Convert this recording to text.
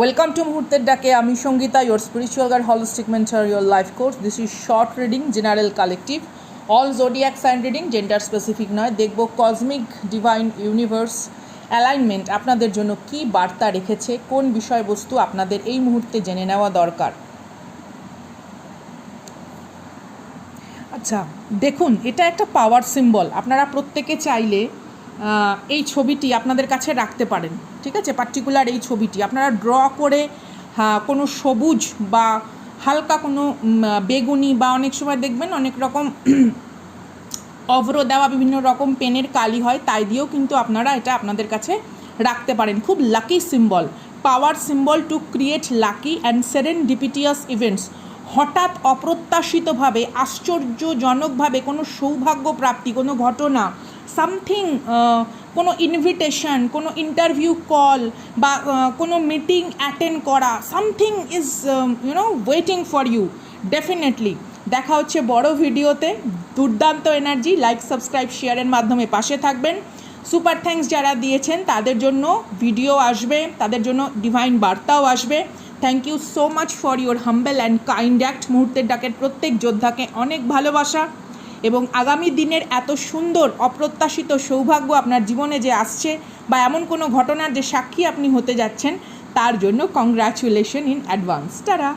Welcome to মুহূর্তের ডাকে আমি Sangeeta, your spiritual guide, holistic mentor, your life coach. This is short reading, general collective, all zodiac sign reading, gender specific নয়। দেখব cosmic divine universe alignment আপনাদের জন্য কি বার্তা রেখেছে, কোন বিষয়বস্তু আপনাদের এই মুহূর্তে জেনে নেওয়া দরকার। আচ্ছা দেখুন, এটা একটা পাওয়ার সিম্বল। আপনারা প্রত্যেকে চাইলে এই ছবিটি আপনাদের কাছে রাখতে পারেন, ঠিক আছে। পার্টিকুলার এই ছবিটি আপনারা ড্র করে কোনো সবুজ বা হালকা কোনো বেগুনি বা অনেক সময় দেখবেন অনেক রকম অভ্র দেওয়া বিভিন্ন রকম পেনের কালি হয়, তাই দিয়েও কিন্তু আপনারা এটা আপনাদের কাছে রাখতে পারেন। খুব lucky symbol, power symbol to create lucky and serendipitous events. হঠাৎ অপ্রত্যাশিতভাবে আশ্চর্যজনকভাবে কোনো সৌভাগ্য প্রাপ্তি, কোনো ঘটনা, সামথিং, কোনো ইনভিটেশন, কোনো ইন্টারভিউ কল বা কোনো মিটিং অ্যাটেন্ড করা, something is waiting for you. Definitely দেখা হচ্ছে বড় ভিডিওতে। দুর্দান্ত এনার্জি, লাইক সাবস্ক্রাইব শেয়ারের মাধ্যমে পাশে থাকবেন। সুপার থ্যাঙ্কস যারা দিয়েছেন তাদের জন্য ভিডিও আসবে, তাদের জন্য ডিভাইন বার্তাও আসবে। Thank you so much for your humble and kind act. মুহূর্তের ডাকের প্রত্যেক যোদ্ধাকে অনেক ভালোবাসা এবং আগামী দিনের এত সুন্দর অপ্রত্যাশিত সৌভাগ্য আপনার জীবনে যে আসছে বা এমন কোনো ঘটনার যে সাক্ষী আপনি হতে যাচ্ছেন, তার জন্য কংগ্রাচুলেশন ইন অ্যাডভান্স। টাটা।